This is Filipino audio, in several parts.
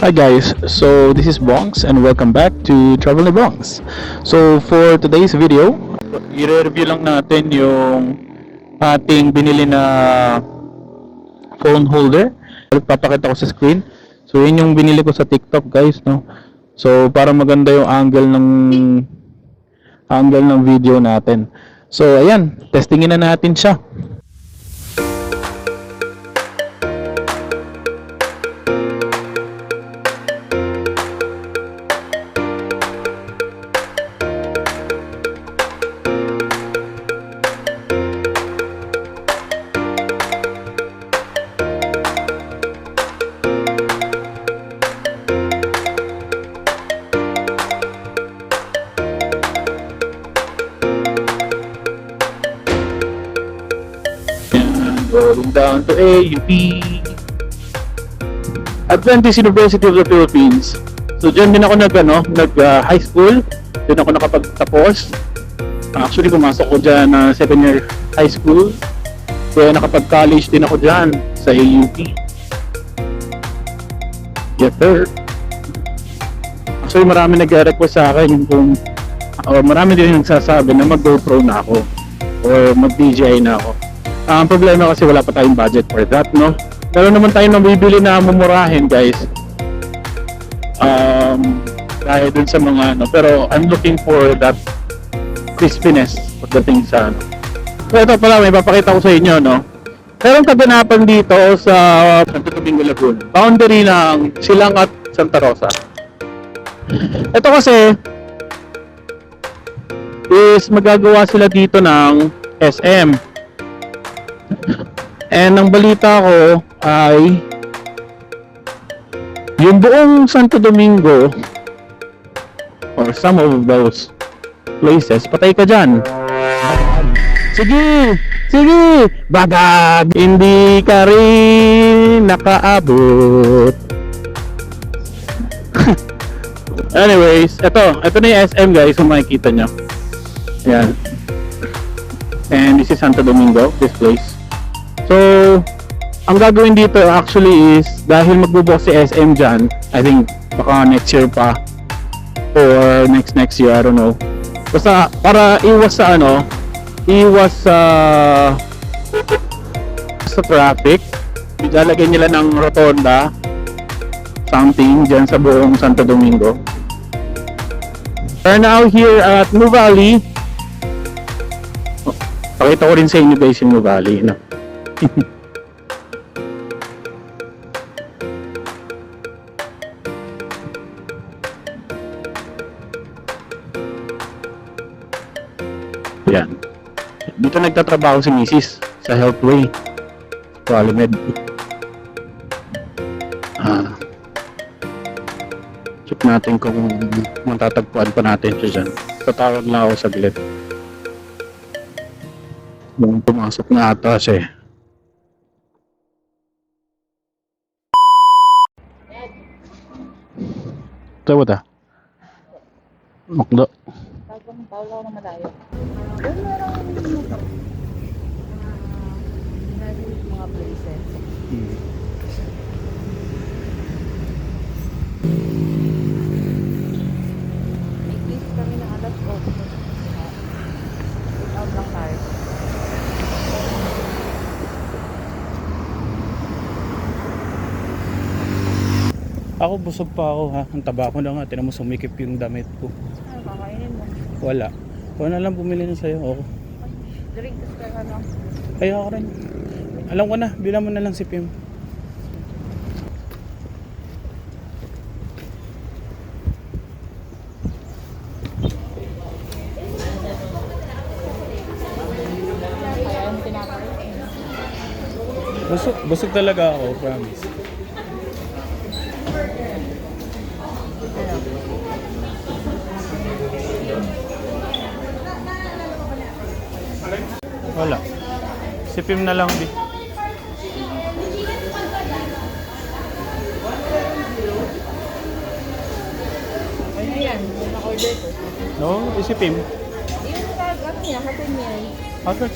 Hi guys, so this is Bongs and welcome back to Travel ni Bongs. So for today's video, i-review lang natin yung ating binili na phone holder. Papakita ko sa screen. So yun yung binili ko sa TikTok guys, no. So para maganda yung angle ng video natin. So ayan, testingin na natin siya. Going down to AUP, Adventist University of the Philippines. So dyan din ako nag high school. Dyan ako nakapagtapos. Actually pumasok ko dyan 7-year high school. Kaya nakapag-college din ako dyan sa AUP. Yes sir. Actually marami nag-request sa akin kung marami din nagsasabi na mag-GoPro na ako or mag-DJI na ako. Ang problema kasi wala pa tayong budget for that, no? Meron naman tayong nabibili na mumurahin, guys. Dahil dun sa mga pero I'm looking for that crispiness pagdating sa So ito pala, may papakita ko sa inyo, no? Merong kaganapan dito sa Santo Domingo, Laguna. Boundary ng Silang at Santa Rosa. Ito kasi is magagawa sila dito ng SM. And ang balita ko ay yung buong Santo Domingo or some of those places, patay ka dyan. Sige! Sige! Bagag! Hindi ka rin nakaabot. Anyways, ito na yung SM guys, kung makikita nyo. Ayan. And this is Santo Domingo, this place. So, ang gagawin dito actually is dahil magbubukas si SM dyan, I think baka next year pa or next year, I don't know. Basta para iwas sa traffic, ilalagay nila ng rotonda something dyan sa buong Santo Domingo. We're now here at Nuvali. Pakita ko rin sa inyo guys yung Nuvali, no? Yan. Dito nagtatrabaho si Mrs. sa Healthway Qualimed. Check natin kung matatagpuan pa natin siya dyan. Tatawag lang ako saglit. Nung pumasok na ata siya eh. Ito ba? Makdo. Bagong tawla na malayo. Doon meron mga places. May place kami na alas 8. Sit out lang tayo. Ako busog pa ako ha. Ang taba ko na nga. Tinan mo sumikip yung damit ko. Ano kakainin mo? Wala. Kung na lang bumili na sa'yo. Oo. Drink tas ka lang. Ay ako rin. Alam ko na. Bilang mo na lang si Pim. Busog talaga ako. Promise. Wala. Sipim na lang di. Ano yan? Naka-order ko. No, isipim. Yung ano niya, hapon yan. Okay.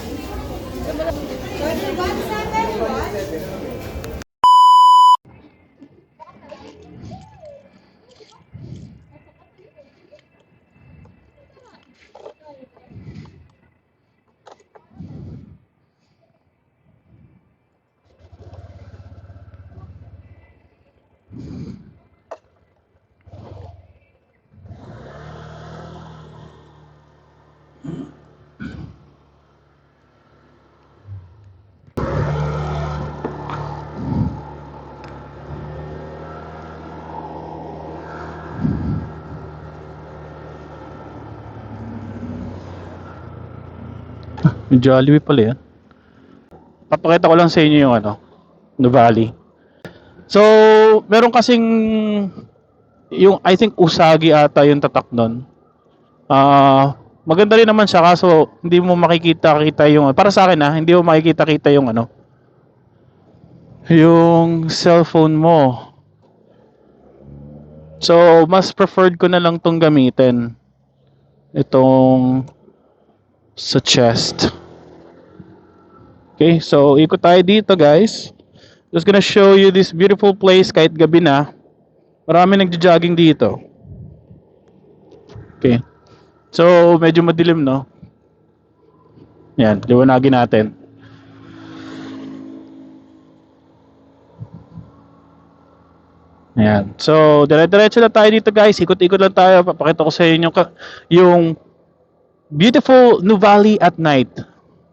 Yung Jollibee pala yan. Papakita ko lang sa inyo yung Nuvali. So, meron kasing yung I think Usagi ata yung tatak nun. Maganda rin naman siya kaso hindi mo makikita-kita yung para sa akin hindi mo makikita-kita yung yung cellphone mo. So, mas preferred ko na lang tong gamitin. Itong sa chest. Okay, so ikot tayo dito guys. Just gonna show you this beautiful place kahit gabi na. Marami nagja-jogging dito. Okay. So, medyo madilim, no? Yan, liwanagin natin. Yan. So, dire-diretso na tayo dito guys. Ikot-ikot lang tayo. Papakita ko sa inyo yung beautiful Nuvali at night.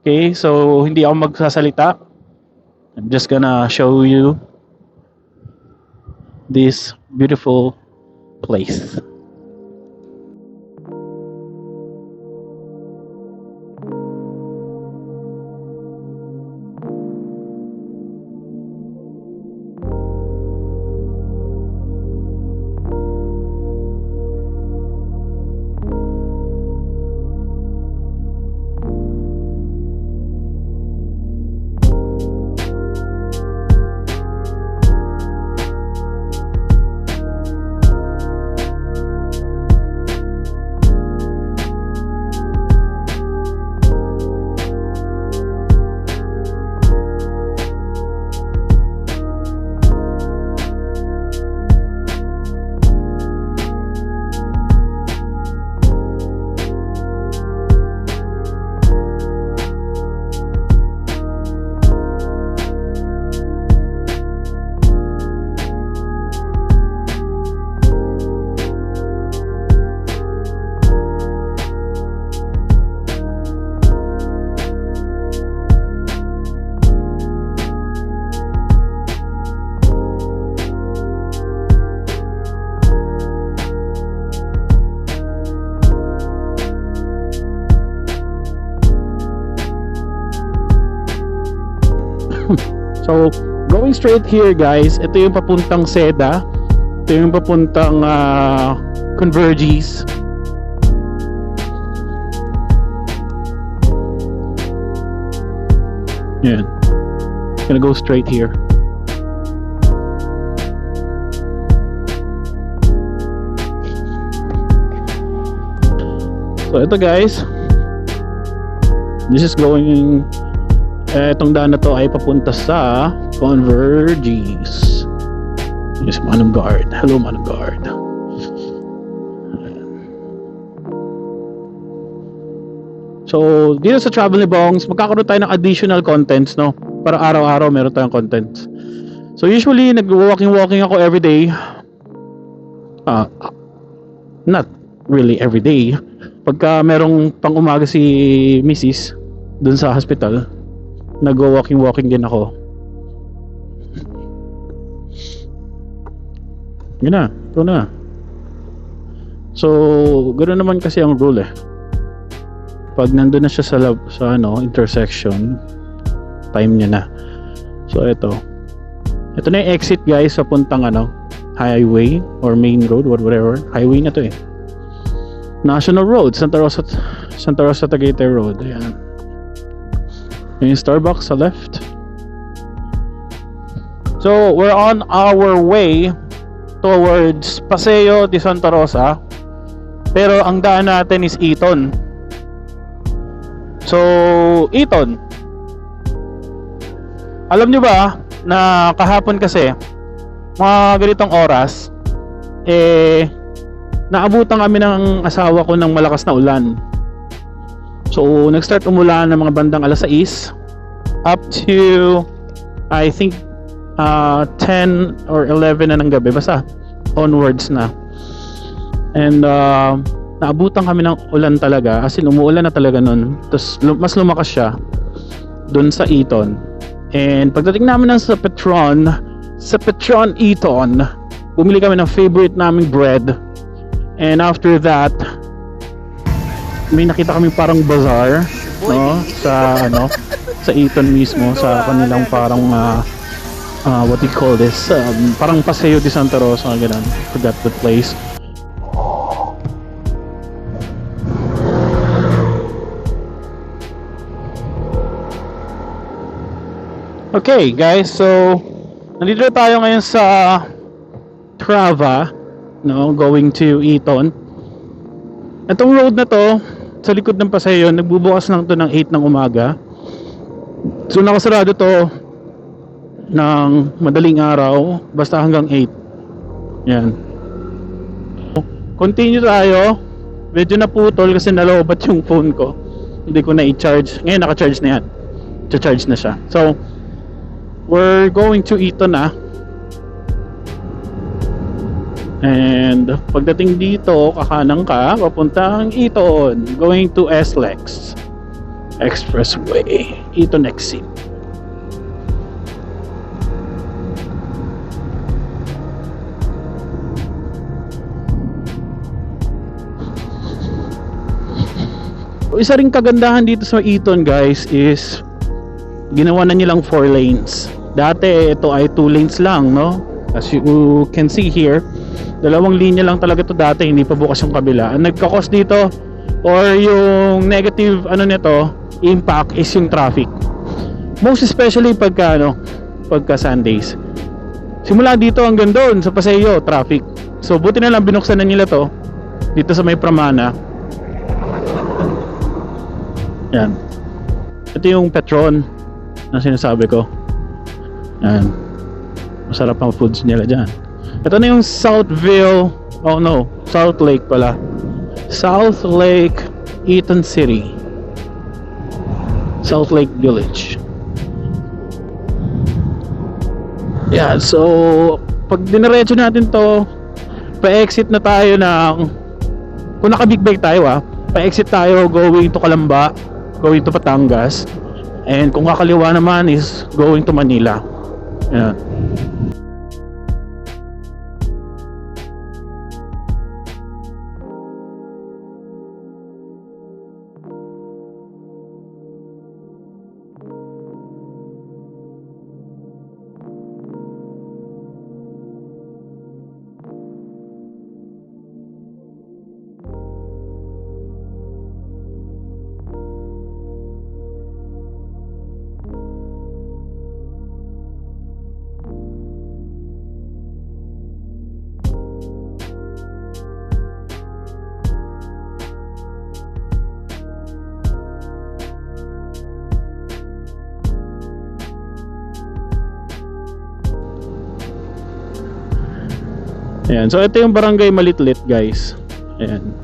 Okay, so hindi ako magsasalita. I'm just gonna show you this beautiful place. So, going straight here guys, ito yung papuntang Seda. Ito yung papuntang Converges. Yan. Gonna go straight here. So, ito guys. This is going itong daan na to ay papunta sa Converges. Yes, Manong Guard. Hello, Manong Guard. So, dito sa Travel ni Bongs, magkakaroon tayo ng additional contents, no? Para araw-araw meron tayong contents. So, usually, nag-walking ako every day. Not really every day. Pagka merong pang umaga si Mrs. dun sa hospital, nag-walking din ako. Yun na, ito na. So, ganoon naman kasi ang rule Pag nandun na siya sa intersection, time niya na. So, ito na yung exit guys, sa puntang highway or main road, whatever. Highway na to National Road, Santa Rosa Tagaytay Road. Ayan. Yung Starbucks sa left. So, we're on our way towards Paseo de Santa Rosa. Pero ang daan natin is Eton. So, Eton. Alam nyo ba na kahapon kasi mga ganitong oras naabutan kami ng asawa ko ng malakas na ulan. So, nag-start umulan ng mga bandang alas 6 up to I think 10 or 11 na ng gabi. Basta onwards na. And naabutan kami ng ulan talaga, as in umuulan na talaga nun. Tapos mas lumakas siya dun sa Eton. And pagdating namin sa Petron Eton, bumili kami ng favorite naming bread. And after that, may nakita kami parang bazaar, no, sa Eton mismo, sa kanilang parang what do you call this, parang Paseo de Santa Rosa, ganun. Forgot the place. Okay guys, so nandito tayo ngayon sa Trava, no, going to Eton. Itong road na to, sa likod ng Paseo, nagbubukas lang to ng 8 ng umaga. So nakasarado to ng madaling araw, basta hanggang 8. Yan. Continue tayo. Medyo naputol kasi nalobat yung phone ko. Hindi ko na i-charge. Ngayon naka-charge na yan. Charge na siya. So we're going to Eton na. And pagdating dito, kakanan ka, papuntang Eton, going to SLEX Expressway, Eton exit. Isa ring kagandahan dito sa Eton guys is ginawa na nilang 4 lanes. Dati ito ay 2 lanes lang, no? As you can see here, dalawang linya lang talaga to dati, hindi pa bukas yung kabila. Ang nagka-cause dito or yung negative nito, impact is yung traffic. Most especially pagka Sundays. Simula dito hanggang doon sa Paseo, traffic. So buti na lang binuksan na nila to dito sa may Pramana. Yan. Ito yung Petron na sinasabi ko. Yan. Masarap ang foods nila dyan. Ito na yung South Lake pala. South Lake, Eton City. South Lake Village. Yeah, so pag diniretso natin to, pa-exit na tayo ng, kung naka-big bike tayo pa-exit tayo going to Calamba, going to Batangas. And kung kakaliwa naman is going to Manila. Yan. Ayan, so ito yung Barangay Malitlit guys. Ayan.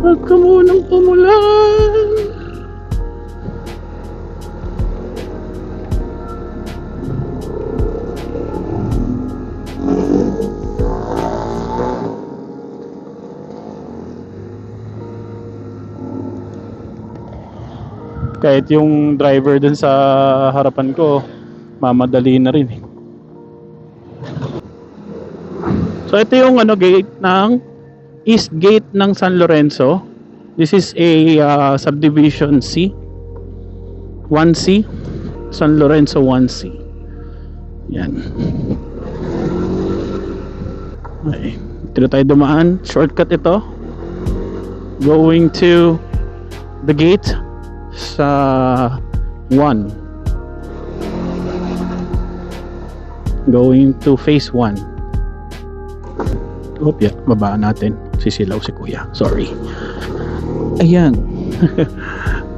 Huwag ka munang pumulan. Kahit yung driver dun sa harapan ko, mamadali na rin. So ito yung ano gate ng East Gate ng San Lorenzo. This is a subdivision C. 1C. San Lorenzo 1C. Yan. Okay. Dito tayo dumaan. Shortcut ito. Going to the gate sa 1. Going to phase 1. Yeah, babaan natin. Sisilaw si kuya. Sorry. Ayan.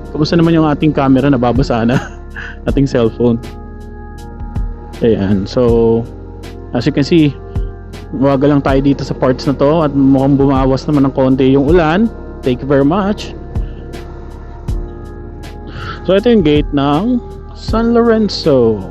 Kamusta naman yung ating camera? Nababasa na. Ating cellphone. Ayan. So, as you can see, waga lang tayo dito sa parts na to at mukhang bumawas naman ng konti yung ulan. Thank you very much. So, ito yung gate ng San Lorenzo.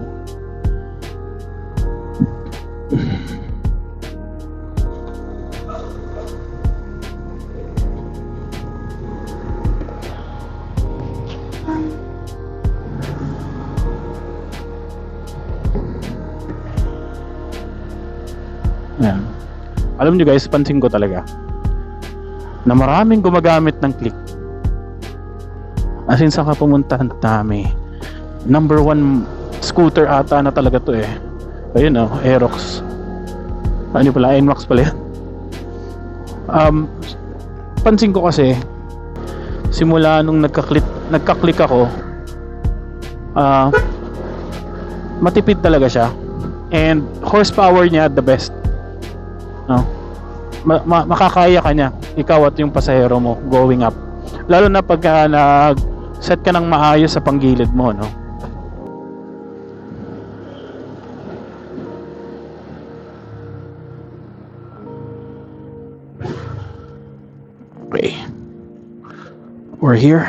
Ayan. Alam nyo guys, pansin ko talaga na maraming gumagamit ng click. As in, saan ka pumunta? Ang dami. Number 1 scooter ata na talaga to eh. Ayun oh, Aerox. Ano pala? NMAX pala yan. Pansin ko kasi simula nung nagka-click ako, matipid talaga siya. And horsepower niya the best. No? Makakaya ka niya, ikaw at yung pasahero mo going up, lalo na pagka nag-set ka ng maayos sa panggilid mo, no? Okay, we're here.